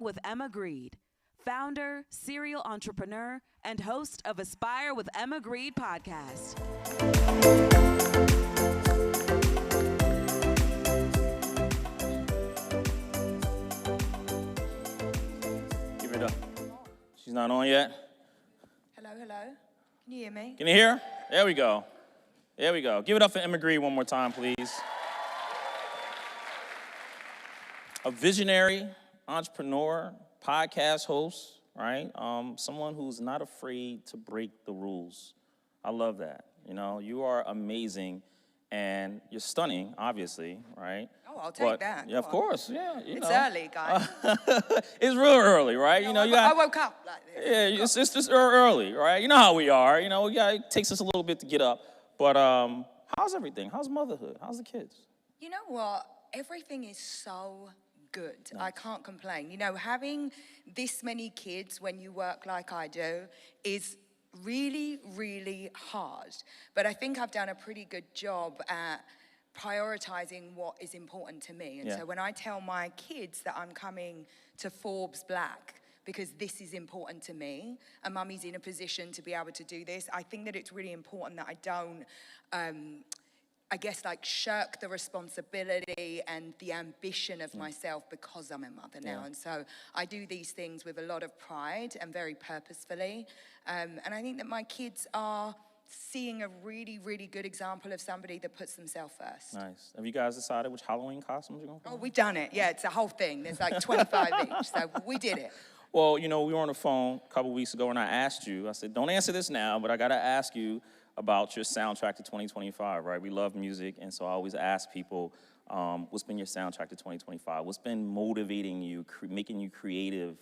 with Emma Grede, founder, serial entrepreneur, and host of Aspire with Emma Grede podcast. Give it up. She's not on yet? Hello, hello. Can you hear me? Can you hear? There we go. There we go. Give it up for Emma Grede one more time, please. A visionary, entrepreneur, podcast host, right? Someone who's not afraid to break the rules. I love that. You know, you are amazing and you're stunning, obviously, right? Oh, I'll take that. Yeah, of course, yeah. It's early, guys. It's real early, right? You know, I woke up like this. Yeah, it's just early, right? You know how we are. You know, it takes us a little bit to get up. But how's everything? How's motherhood? How's the kids? You know what? Everything is so good. Nice. I can't complain. You know, having this many kids when you work like I do is really, really hard. But I think I've done a pretty good job at prioritizing what is important to me. And so when I tell my kids that I'm coming to Forbes BLK because this is important to me, and mummy's in a position to be able to do this, I think that it's really important that I don't, I guess, like shirk the responsibility and the ambition of myself because I'm a mother now. And so I do these things with a lot of pride and very purposefully. And I think that my kids are seeing a really, really good example of somebody that puts themselves first. Nice. Have you guys decided which Halloween costumes you're going for? Oh, we've done it. Yeah, it's a whole thing. There's like 25 each, so we did it. Well, you know, we were on the phone a couple weeks ago and I asked you, I said, don't answer this now, but I got to ask you about your soundtrack to 2025, right? We love music, and so I always ask people, what's been your soundtrack to 2025? What's been motivating you, making you creative?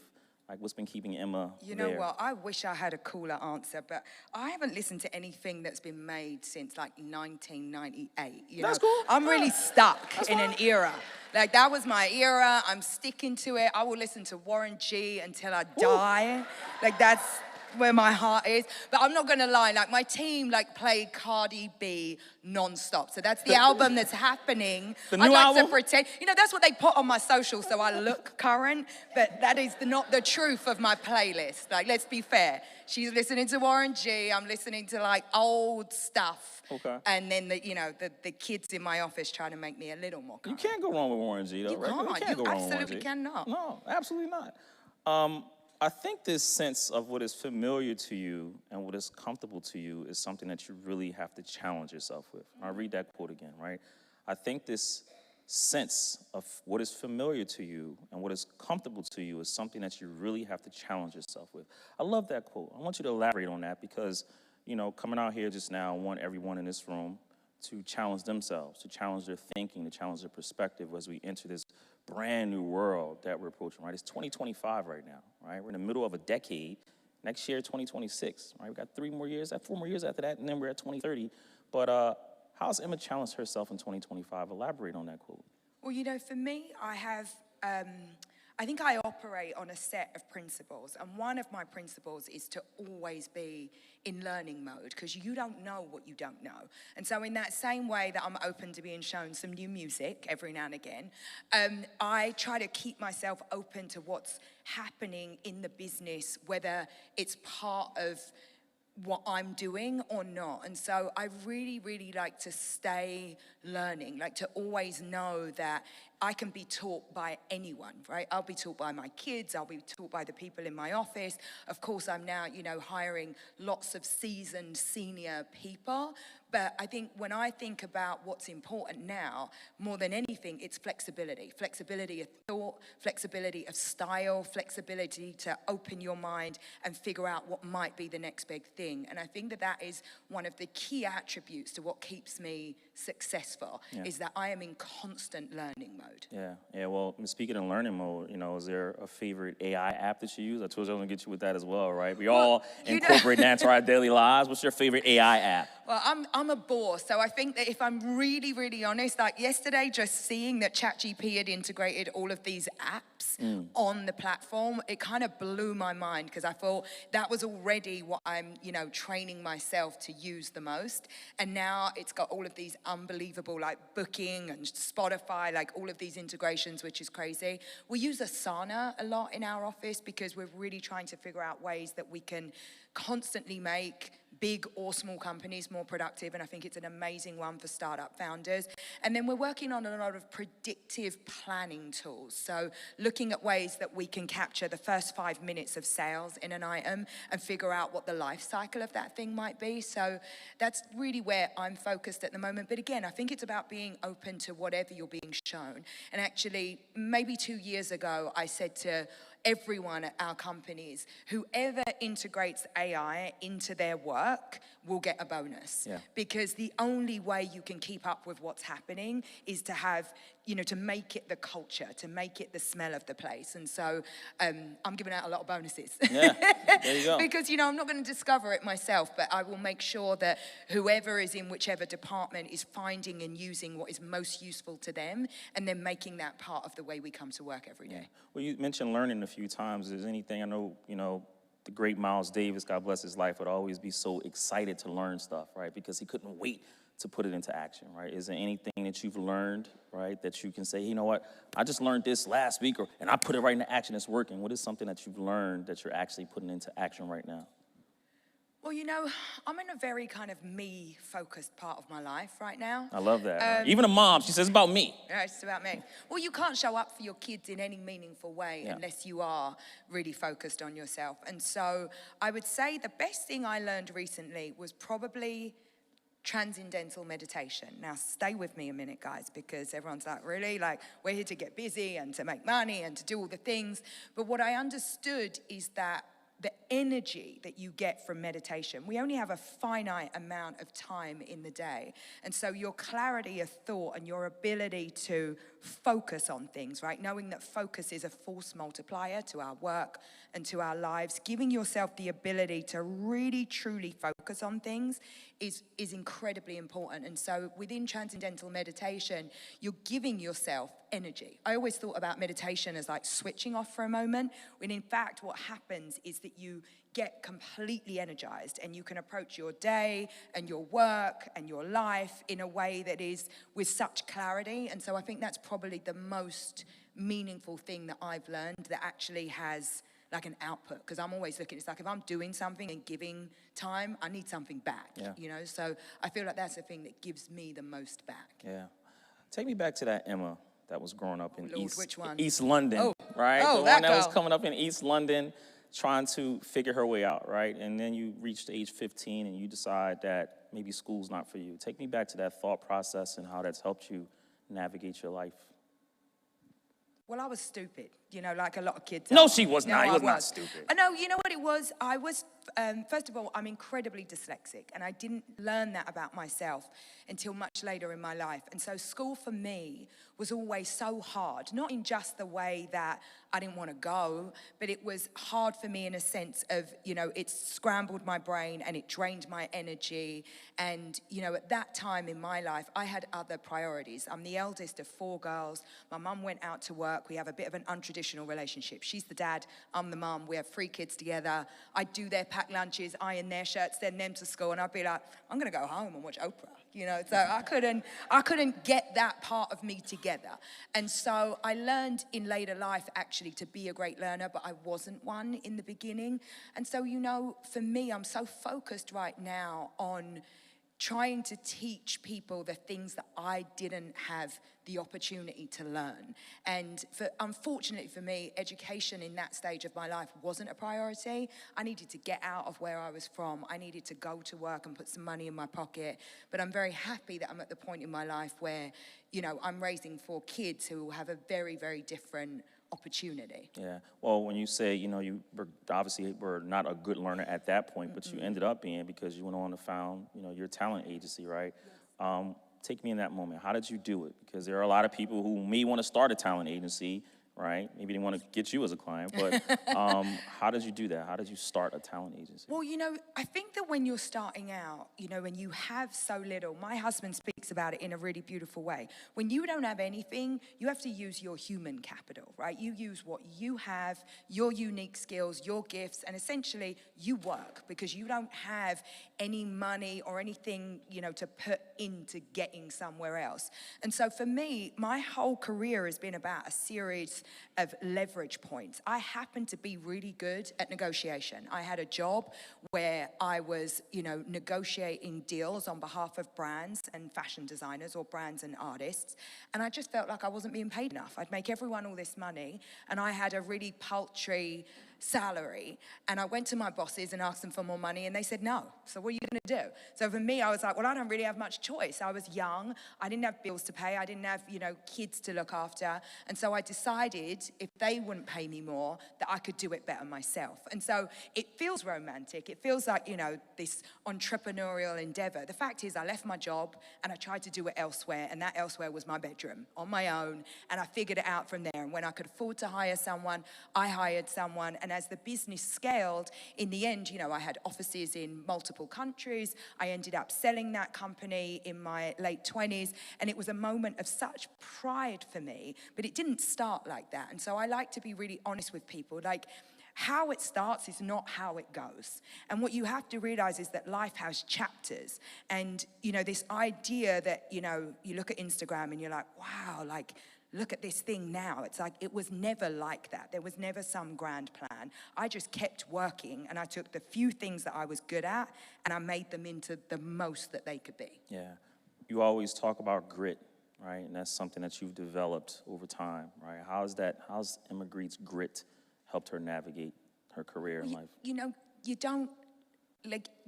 Like, what's been keeping Emma You know what? I wish I had a cooler answer, but I haven't listened to anything that's been made since like 1998. That's cool. I'm really stuck in an era. Like, that was my era. I'm sticking to it. I will listen to Warren G until I die. Like, that's where my heart is. But I'm not gonna lie, like my team like played Cardi B non-stop. So that's the album that's happening. The new I'd like album? to pretend, you know, that's what they put on my social so I look current, but that is not the truth of my playlist. Like, let's be fair. She's listening to Warren G, I'm listening to like old stuff. Okay. And then the kids in my office try to make me a little more current. You can't go wrong with Warren G, though, You right? can't. You can't go wrong with Warren G. Absolutely cannot. No, absolutely not. I think this sense of what is familiar to you and what is comfortable to you is something that you really have to challenge yourself with. I'll read that quote again, right? I think this sense of what is familiar to you and what is comfortable to you is something that you really have to challenge yourself with. I love that quote. I want you to elaborate on that because, you know, coming out here just now, I want everyone in this room to challenge themselves, to challenge their thinking, to challenge their perspective as we enter this brand new world that we're approaching, right? It's 2025 right now, right? We're in the middle of a decade. Next year, 2026, right? We got 4 more years after that, and then we're at 2030. But how's Emma challenged herself in 2025? Elaborate on that quote. Well, you know, for me, I think I operate on a set of principles, and one of my principles is to always be in learning mode, because you don't know what you don't know. And so in that same way that I'm open to being shown some new music every now and again, I try to keep myself open to what's happening in the business, whether it's part of what I'm doing or not. And so I really, really like to stay learning, like to always know that I can be taught by anyone, right? I'll be taught by my kids, I'll be taught by the people in my office. Of course, I'm now, you know, hiring lots of seasoned senior people. But I think when I think about what's important now, more than anything, it's flexibility. Flexibility of thought, flexibility of style, flexibility to open your mind and figure out what might be the next big thing. And I think that that is one of the key attributes to what keeps me successful, is that I am in constant learning mode. Yeah. Well, speaking of learning mode, you know, is there a favorite AI app that you use? I told you I was going to get you with that as well, right? We all incorporate that into our daily lives. What's your favorite AI app? Well, I'm a bore, so I think that if I'm really, really honest, like yesterday, just seeing that ChatGPT had integrated all of these apps on the platform, it kind of blew my mind because I thought that was already what I'm, training myself to use the most. And now it's got all of these unbelievable, like Booking and Spotify, like all of these integrations, which is crazy. We use Asana a lot in our office because we're really trying to figure out ways that we can constantly make big or small companies more productive, and I think it's an amazing one for startup founders. And then we're working on a lot of predictive planning tools, so looking at ways that we can capture the first 5 minutes of sales in an item and figure out what the life cycle of that thing might be. So that's really where I'm focused at the moment. But again, I think it's about being open to whatever you're being shown. And actually, maybe 2 years ago, I said to everyone at our companies, whoever integrates AI into their work will get a bonus. Yeah. Because the only way you can keep up with what's happening is to have, to make it the culture, to make it the smell of the place. And so I'm giving out a lot of bonuses. Yeah, there you go. Because, I'm not going to discover it myself, but I will make sure that whoever is in whichever department is finding and using what is most useful to them, and then making that part of the way we come to work every day. Well, you mentioned learning a few times. Is there anything, I know, the great Miles Davis, God bless his life, would always be so excited to learn stuff, right? Because he couldn't wait to put it into action, right? Is there anything that you've learned, right, that you can say, you know what, I just learned this last week, and I put it right into action, it's working. What is something that you've learned that you're actually putting into action right now? Well, I'm in a very kind of me-focused part of my life right now. I love that. Even a mom, she says, it's about me. Yeah, it's about me. Well, you can't show up for your kids in any meaningful way unless you are really focused on yourself. And so I would say the best thing I learned recently was probably transcendental meditation. Now, stay with me a minute, guys, because everyone's like, really? Like, we're here to get busy and to make money and to do all the things. But what I understood is that the energy that you get from meditation, we only have a finite amount of time in the day. And so your clarity of thought and your ability to focus on things, right? Knowing that focus is a force multiplier to our work and to our lives, giving yourself the ability to really, truly focus on things is incredibly important. And so within transcendental meditation, you're giving yourself energy. I always thought about meditation as like switching off for a moment, when in fact what happens is that you get completely energized and you can approach your day and your work and your life in a way that is with such clarity. And so I think that's probably the most meaningful thing that I've learned that actually has like an output, because I'm always looking, it's like if I'm doing something and giving time, I need something back, so I feel like that's the thing that gives me the most back. Yeah. Take me back to that Emma that was growing up in East Oh. London, right? Oh, the that one that girl. was coming up in East London, trying to figure her way out, right? And then you reached age 15 and you decide that maybe school's not for you. Take me back to that thought process and how that's helped you navigate your life. Well, I was stupid, like a lot of kids. No, she was not. No, You I was not stupid. No, you know what it was? I was, first of all, I'm incredibly dyslexic, and I didn't learn that about myself until much later in my life. And so school for me was always so hard, not in just the way that I didn't want to go, but it was hard for me in a sense of, it scrambled my brain and it drained my energy. And, at that time in my life, I had other priorities. I'm the eldest of 4 girls. My mum went out to work. We have a bit of an untraditional relationship. She's the dad, I'm the mum. We have 3 kids together. I'd do their packed lunches, iron their shirts, send them to school, and I'd be like, I'm going to go home and watch Oprah. So I couldn't get that part of me together. And so I learned in later life actually to be a great learner, but I wasn't one in the beginning. And so, for me, I'm so focused right now on trying to teach people the things that I didn't have the opportunity to learn. And unfortunately for me, education in that stage of my life wasn't a priority. I needed to get out of where I was from. I needed to go to work and put some money in my pocket. But I'm very happy that I'm at the point in my life where, I'm raising 4 kids who will have a very, very different opportunity. Yeah. Well, when you say, you obviously were not a good learner at that point, but you ended up being, because you went on to found, your talent agency, right? Yes. Take me in that moment. How did you do it? Because there are a lot of people who may want to start a talent agency, right? Maybe they want to get you as a client, but how did you do that? How did you start a talent agency? Well, I think that when you're starting out, when you have so little, my husband speaks about it in a really beautiful way. When you don't have anything, you have to use your human capital, right? You use what you have, your unique skills, your gifts, and essentially you work because you don't have any money or anything, to put into getting somewhere else. And so for me, my whole career has been about a series of leverage points. I happen to be really good at negotiation. I had a job where I was, negotiating deals on behalf of brands and fashion designers or brands and artists. And I just felt like I wasn't being paid enough. I'd make everyone all this money and I had a really paltry salary. And I went to my bosses and asked them for more money and they said no. So what are you going to do? So for me, I was like, well, I don't really have much choice. I was young. I didn't have bills to pay. I didn't have, kids to look after. And so I decided if they wouldn't pay me more, that I could do it better myself. And so it feels romantic. It feels like, this entrepreneurial endeavor. The fact is I left my job and I tried to do it elsewhere. And that elsewhere was my bedroom on my own. And I figured it out from there. And when I could afford to hire someone, I hired someone. And as the business scaled, in the end, I had offices in multiple countries. I ended up selling that company in my late 20s. And it was a moment of such pride for me, but it didn't start like that. And so I like to be really honest with people. Like, how it starts is not how it goes. And what you have to realize is that life has chapters. And, this idea that, you look at Instagram and you're like, wow, like, look at this thing now. It's like, it was never like that. There was never some grand plan. I just kept working and I took the few things that I was good at and I made them into the most that they could be. Yeah. You always talk about grit, right? And that's something that you've developed over time, right? How's Emma Grede's grit helped her navigate her career in life? You don't,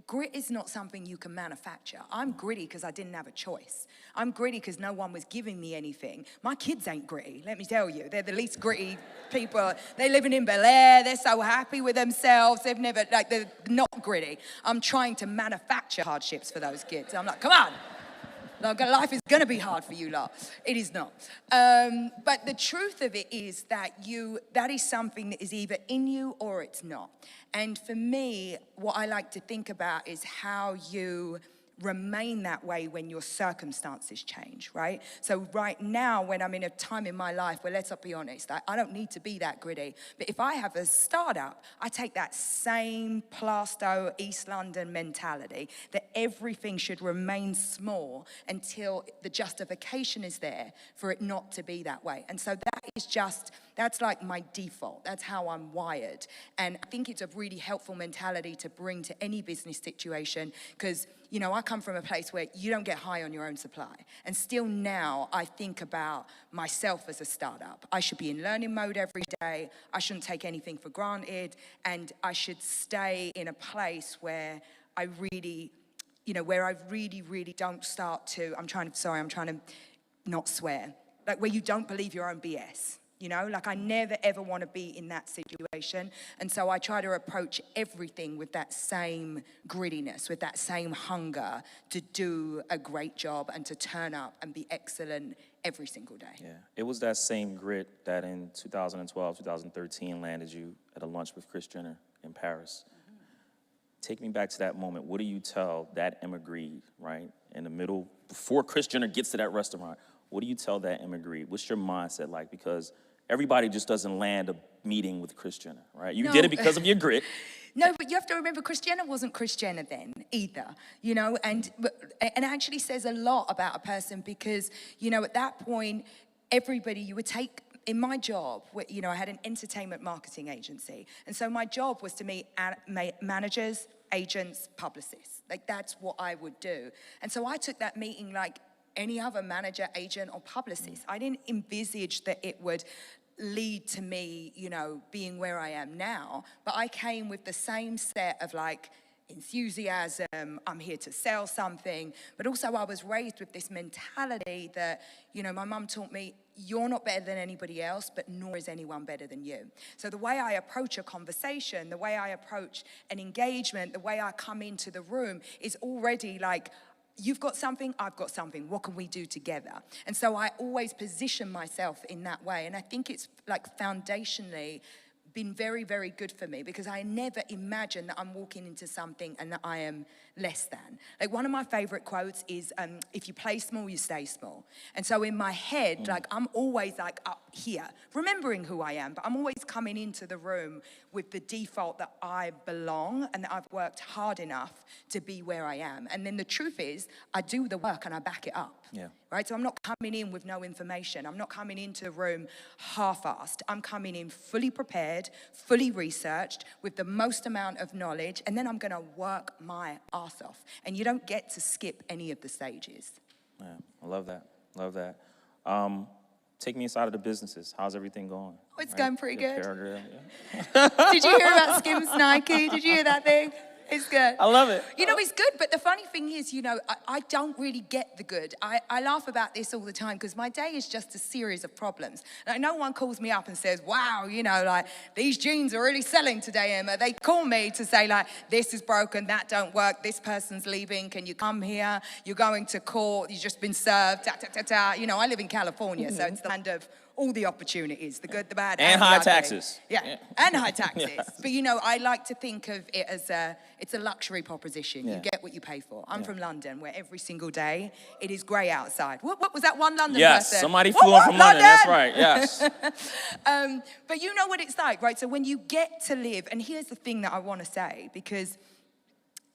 grit is not something you can manufacture. I'm gritty because I didn't have a choice. I'm gritty because no one was giving me anything. My kids ain't gritty, let me tell you. They're the least gritty people. They're living in Bel Air. They're so happy with themselves. They're not gritty. I'm trying to manufacture hardships for those kids. I'm like, come on. Life is going to be hard for you lot. It is not. But the truth of it is that that is something that is either in you or it's not. And for me, what I like to think about is how you remain that way when your circumstances change, right? So right now, when I'm in a time in my life where, let's be honest, I don't need to be that gritty. But if I have a startup, I take that same Plaistow, East London mentality that everything should remain small until the justification is there for it not to be that way. And so that's like my default. That's how I'm wired. And I think it's a really helpful mentality to bring to any business situation because, I come from a place where you don't get high on your own supply. And still now, I think about myself as a startup. I should be in learning mode every day. I shouldn't take anything for granted. And I should stay in a place where I really, really don't start to, I'm trying to not swear. Like where you don't believe your own BS. I never ever want to be in that situation. And so I try to approach everything with that same grittiness, with that same hunger to do a great job and to turn up and be excellent every single day. Yeah, it was that same grit that in 2012, 2013 landed you at a lunch with Kris Jenner in Paris. Mm-hmm. Take me back to that moment. What do you tell that Emma Grede, right, in the middle, before Kris Jenner gets to that restaurant? What do you tell that Emma Grede? What's your mindset like? Because everybody just doesn't land a meeting with Kris Jenner, right? You did it because of your grit. No, but you have to remember, Kris Jenner wasn't Kris Jenner then either, and actually says a lot about a person because, at that point, everybody, you would take, in my job, I had an entertainment marketing agency. And so my job was to meet managers, agents, publicists. That's what I would do. And so I took that meeting like any other manager, agent, or publicist. I didn't envisage that it would lead to me, being where I am now. But I came with the same set of enthusiasm, I'm here to sell something. But also I was raised with this mentality that, my mum taught me, you're not better than anybody else, but nor is anyone better than you. So the way I approach a conversation, the way I approach an engagement, the way I come into the room is already you've got something, I've got something. What can we do together? And so I always position myself in that way. And I think it's like foundationally been very, very good for me, because I never imagine that I'm walking into something and that I am less than. Like, one of my favorite quotes is, if you play small, you stay small. And so in my head, like, I'm always like up here, remembering who I am, but I'm always coming into the room with the default that I belong and that I've worked hard enough to be where I am. And then the truth is, I do the work and I back it up. Yeah. Right? So I'm not coming in with no information. I'm not coming into the room half-assed. I'm coming in fully prepared, fully researched, with the most amount of knowledge, and then I'm going to work my ass off. And you don't get to skip any of the stages. Yeah, I love that. Love that. Take me inside of the businesses. How's everything going? Oh, it's going pretty good. Yeah. Did you hear about Skims Nike? Did you hear that thing? It's good. I love it. You know, it's good, but the funny thing is, you know, I don't really get the good. I laugh about this all the time, because my day is just a series of problems. Like, no one calls me up and says, wow, you know, like, these jeans are really selling today, Emma. They call me to say, like, this is broken, that don't work, this person's leaving, can you come here? You're going to court, you've just been served, ta-ta-ta-ta. You know, I live in California, so it's the land of all the opportunities, the good, the bad, and the high ugly. taxes. Yeah, and high taxes. Yes. But, you know, I like to think of it as it's a luxury proposition. Yeah. You get what you pay for. I'm from London, where every single day it is grey outside. What was that one London Yes, person? somebody flew in from London. That's right, yes. But you know what it's like, right? So when you get to live, and here's the thing that I want to say, because,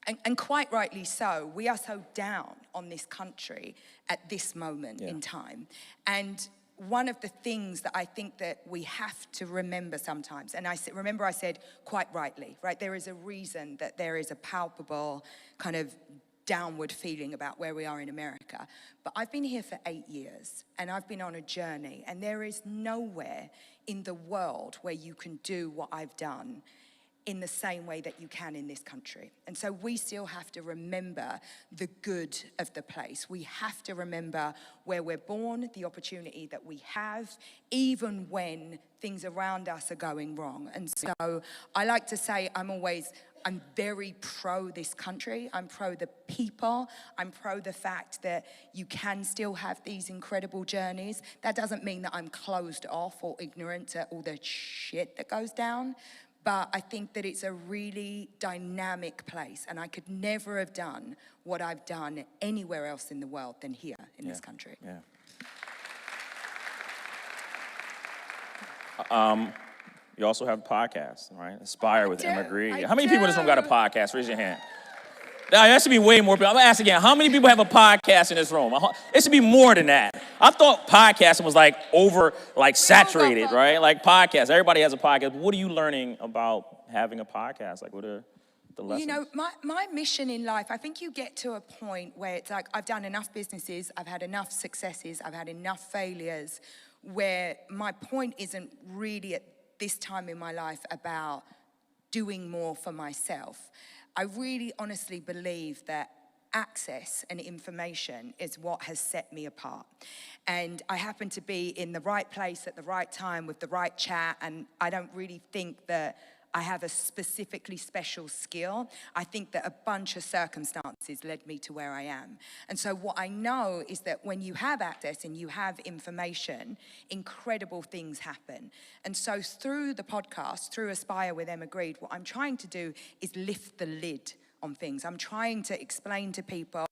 and quite rightly so, we are so down on this country at this moment in time. And one of the things that I think that we have to remember sometimes, and I said quite rightly, right? There is a reason that there is a palpable kind of downward feeling about where we are in America. But I've been here for 8 years, and I've been on a journey, and there is nowhere in the world where you can do what I've done in the same way that you can in this country. And so we still have to remember the good of the place. We have to remember where we're born, the opportunity that we have, even when things around us are going wrong. And so I like to say I'm very pro this country. I'm pro the people. I'm pro the fact that you can still have these incredible journeys. That doesn't mean that I'm closed off or ignorant to all the shit that goes down. But I think that it's a really dynamic place, and I could never have done what I've done anywhere else in the world than here in this country. Yeah. You also have a podcast, right? Aspire with Emma Grede. How many do. people in this room got a podcast? Raise your hand. Now, that should be way more people. I'm gonna ask again, how many people have a podcast in this room? It should be more than that. I thought podcasting was saturated, right? Like podcasts, everybody has a podcast. What are you learning about having a podcast? Like, what are the lessons? You know, my mission in life, I think you get to a point where it's like, I've done enough businesses, I've had enough successes, I've had enough failures, where my point isn't really at this time in my life about doing more for myself. I really honestly believe that access and information is what has set me apart. And I happen to be in the right place at the right time with the right chat, and I don't really think that I have a specifically special skill. I think that a bunch of circumstances led me to where I am. And so what I know is that when you have access and you have information, incredible things happen. And so through the podcast, through Aspire with Emma Grede, what I'm trying to do is lift the lid on things. I'm trying to explain to people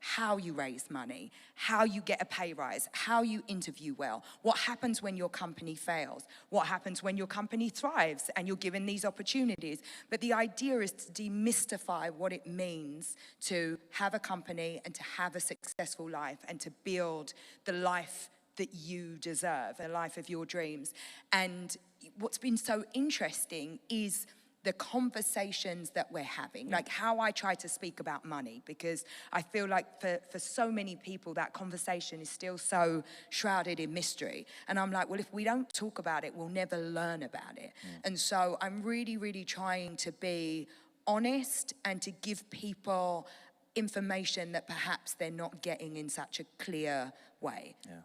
how you raise money, how you get a pay rise, how you interview well, what happens when your company fails, what happens when your company thrives and you're given these opportunities. But the idea is to demystify what it means to have a company and to have a successful life and to build the life that you deserve, the life of your dreams. And what's been so interesting is the conversations that we're having, like how I try to speak about money, because I feel like for so many people, that conversation is still so shrouded in mystery. And I'm like, well, if we don't talk about it, we'll never learn about it. And so I'm really, really trying to be honest and to give people information that perhaps they're not getting in such a clear way. Yeah.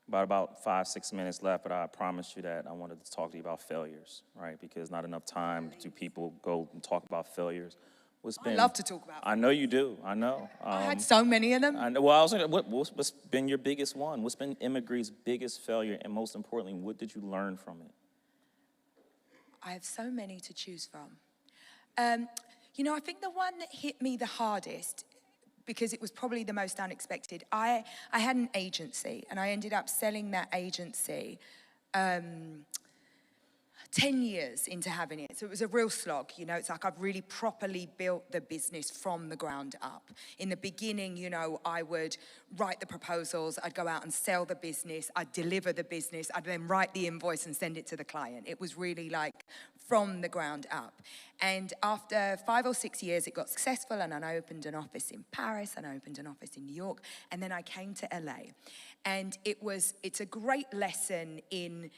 About 5-6 minutes left, but I promised you that I wanted to talk to you about failures, right? Because not enough time do people go and talk about failures. I love to talk about. I know you do. I know. I had so many of them. I know. Well, I was thinking, what's been your biggest one? What's been Emma Grede's biggest failure? And most importantly, what did you learn from it? I have so many to choose from. You know, I think the one that hit me the hardest, because it was probably the most unexpected, I had an agency, and I ended up selling that agency 10 years into having it. So it was a real slog, you know. It's like I've really properly built the business from the ground up. In the beginning, you know, I would write the proposals, I'd go out and sell the business, I'd deliver the business, I'd then write the invoice and send it to the client. It was really like from the ground up. And after 5 or 6 years, it got successful, and I opened an office in Paris, and I opened an office in New York, and then I came to LA. And it's a great lesson in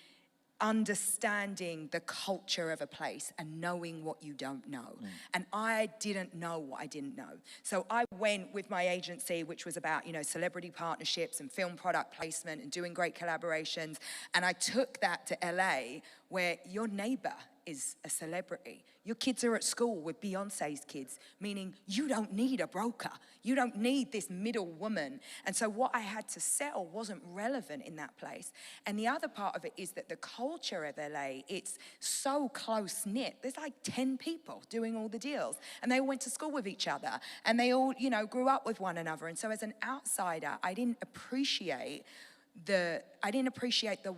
understanding the culture of a place and knowing what you don't know. And I didn't know what I didn't know. So I went with my agency, which was about, you know, celebrity partnerships and film product placement and doing great collaborations. And I took that to LA, where your neighbor is a celebrity. Your kids are at school with Beyonce's kids, meaning you don't need a broker. You don't need this middle woman. And so what I had to sell wasn't relevant in that place. And the other part of it is that the culture of LA, it's so close-knit. There's like 10 people doing all the deals. And they all went to school with each other. And they all, you know, grew up with one another. And so as an outsider, I didn't appreciate the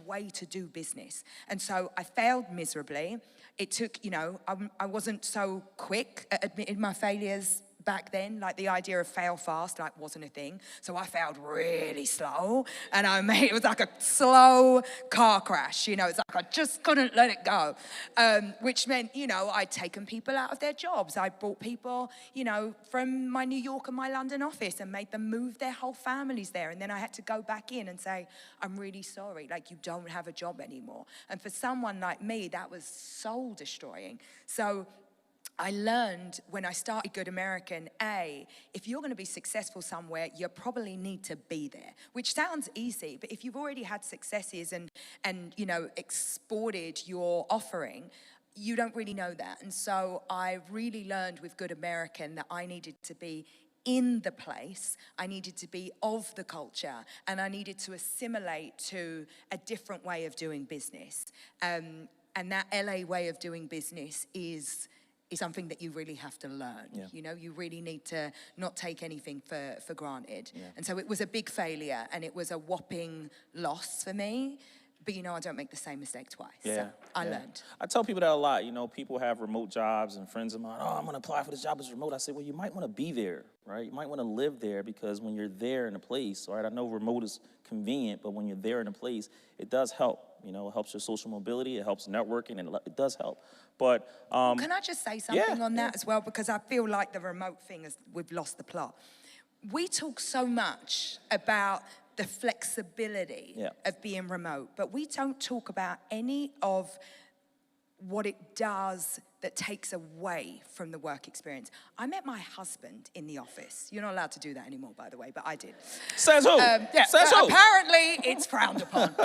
way to do business. And so I failed miserably. It took, you know, I wasn't so quick at admitting my failures back then. Like the idea of fail fast, like, wasn't a thing. So I failed really slow, and it was like a slow car crash. You know, it's like I just couldn't let it go, which meant, you know, I'd taken people out of their jobs. I brought people, you know, from my New York and my London office and made them move their whole families there. And then I had to go back in and say, I'm really sorry, like, you don't have a job anymore. And for someone like me, that was soul destroying. So I learned when I started Good American, if you're going to be successful somewhere, you probably need to be there, which sounds easy, but if you've already had successes and you know, exported your offering, you don't really know that. And so I really learned with Good American that I needed to be in the place, I needed to be of the culture, and I needed to assimilate to a different way of doing business. And that LA way of doing business is something that you really have to learn. Yeah. You know, you really need to not take anything for granted. Yeah. And so it was a big failure, and it was a whopping loss for me. But, you know, I don't make the same mistake twice. Yeah. So I learned. I tell people that a lot. You know, people have remote jobs, and friends of mine, I'm going to apply for this job as remote. I say, well, you might want to be there, right? You might want to live there, because when you're there in a place, right, I know remote is convenient, but when you're there in a place, it does help. You know, it helps your social mobility, it helps networking, and it does help. But can I just say something on that as well? Because I feel like the remote thing we've lost the plot. We talk so much about the flexibility of being remote, but we don't talk about any of what it does that takes away from the work experience. I met my husband in the office. You're not allowed to do that anymore, by the way, but I did. Says who? Says who? Apparently, it's frowned upon.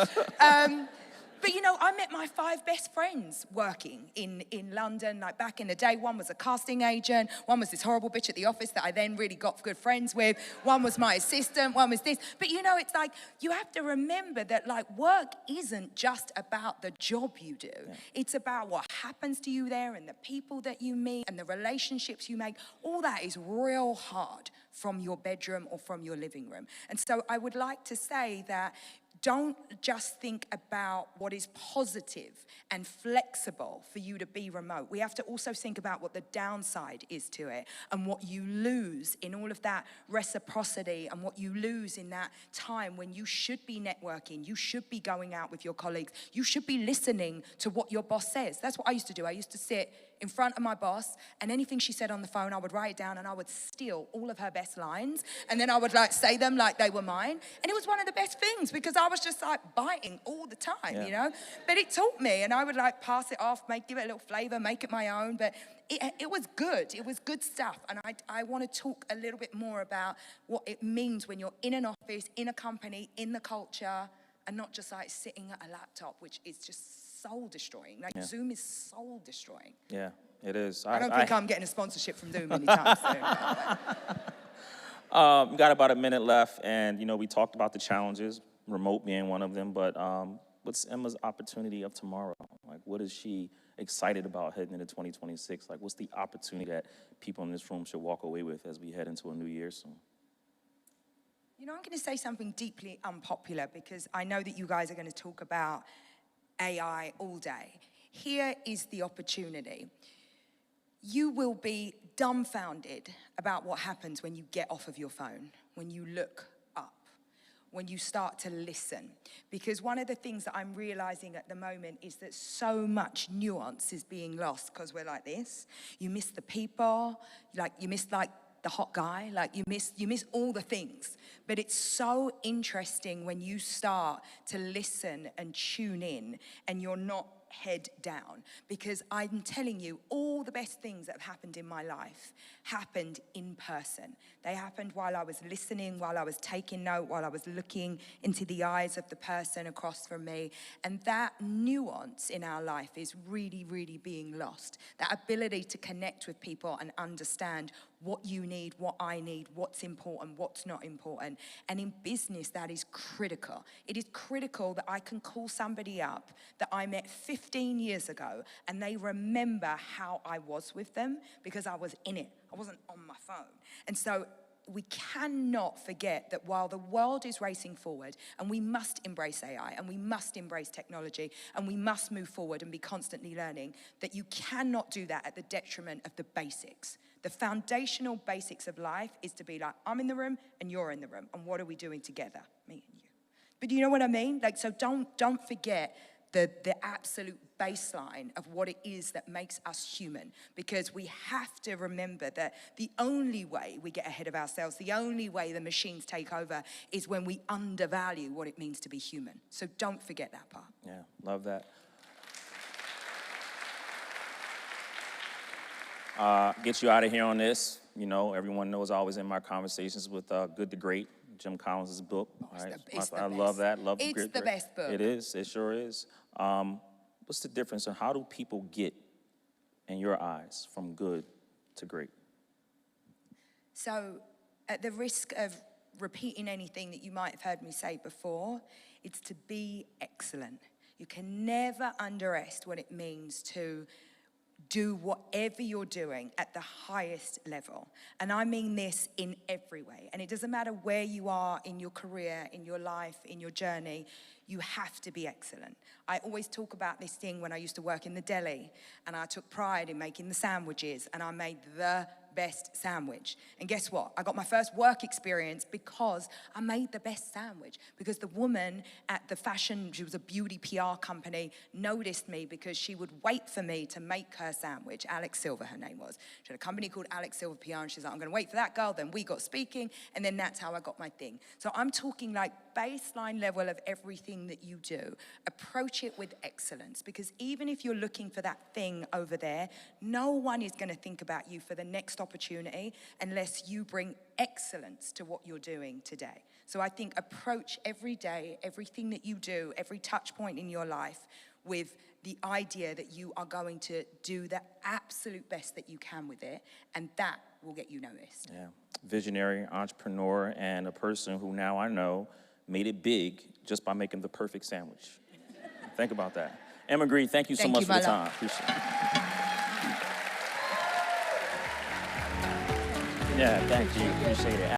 But, you know, I met my 5 best friends working in London, like back in the day. One was a casting agent. One was this horrible bitch at the office that I then really got good friends with. One was my assistant. One was this. But, you know, it's like, you have to remember that, like, work isn't just about the job you do. Yeah. It's about what happens to you there and the people that you meet and the relationships you make. All that is real hard from your bedroom or from your living room. And so I would like to say that don't just think about what is positive and flexible for you to be remote. We have to also think about what the downside is to it and what you lose in all of that reciprocity and what you lose in that time when you should be networking, you should be going out with your colleagues, you should be listening to what your boss says. That's what I used to do. I used to sit in front of my boss, and anything she said on the phone, I would write it down, and I would steal all of her best lines, and then I would like say them like they were mine. And it was one of the best things, because I was just like biting all the time, you know? But it taught me, and I would like pass it off, give it a little flavor, make it my own, but it was good. It was good stuff. And I want to talk a little bit more about what it means when you're in an office, in a company, in the culture, and not just like sitting at a laptop, which is just soul destroying. Like, Yeah. Zoom is soul destroying. Yeah, it is. I don't think I'm getting a sponsorship from Zoom anytime soon. We got about a minute left, and we talked about the challenges, remote being one of them, but what's Emma's opportunity of tomorrow? Like, what is she excited about heading into 2026? Like, what's the opportunity that people in this room should walk away with as we head into a new year soon? I'm going to say something deeply unpopular because I know that you guys are going to talk about AI all day. Here is the opportunity. You will be dumbfounded about what happens when you get off of your phone, when you look up, when you start to listen. Because one of the things that I'm realizing at the moment is that so much nuance is being lost because we're like this. You miss the people, you miss the hot guy, you miss all the things. But it's so interesting when you start to listen and tune in and you're not head down, because I'm telling you, all the best things that have happened in my life happened in person. They happened while I was listening, while I was taking note, while I was looking into the eyes of the person across from me. And that nuance in our life is really, really being lost. That ability to connect with people and understand what you need, what I need, what's important, what's not important. And in business, that is critical. It is critical that I can call somebody up that I met 15 years ago and they remember how I was with them because I was in it. I wasn't on my phone. And so we cannot forget that while the world is racing forward, and we must embrace AI, and we must embrace technology, and we must move forward and be constantly learning, that you cannot do that at the detriment of the basics. The foundational basics of life is to be like, I'm in the room and you're in the room, and what are we doing together? Me and you. But you know what I mean? So don't forget the absolute baseline of what it is that makes us human, because we have to remember that the only way we get ahead of ourselves, the only way the machines take over is when we undervalue what it means to be human. So don't forget that part. Yeah, love that. Get you out of here on this. Everyone knows I always end my conversations with Good to Great, Jim Collins' book. I love that. It's the best book. It is. It sure is. What's the difference, and how do people get, in your eyes, from good to great? So, at the risk of repeating anything that you might have heard me say before, it's to be excellent. You can never underestimate what it means to do whatever you're doing at the highest level. And I mean this in every way. And it doesn't matter where you are in your career, in your life, in your journey, you have to be excellent. I always talk about this thing when I used to work in the deli, and I took pride in making the sandwiches, and I made the best sandwich. And guess what? I got my first work experience because I made the best sandwich. Because the woman at the fashion, she was a beauty PR company, noticed me because she would wait for me to make her sandwich. Alex Silver, her name was. She had a company called Alex Silver PR, and she's like, I'm gonna wait for that girl. Then we got speaking, and then that's how I got my thing. So I'm talking like baseline level of everything that you do. Approach it with excellence, because even if you're looking for that thing over there, no one is gonna think about you for the next opportunity unless you bring excellence to what you're doing today. So I think approach every day, everything that you do, every touch point in your life with the idea that you are going to do the absolute best that you can with it, and that will get you noticed. Yeah, visionary, entrepreneur, and a person who now I know made it big just by making the perfect sandwich. Think about that. Emma Grede, thank you so much for the time. Appreciate it. Yeah, thank you. Appreciate it.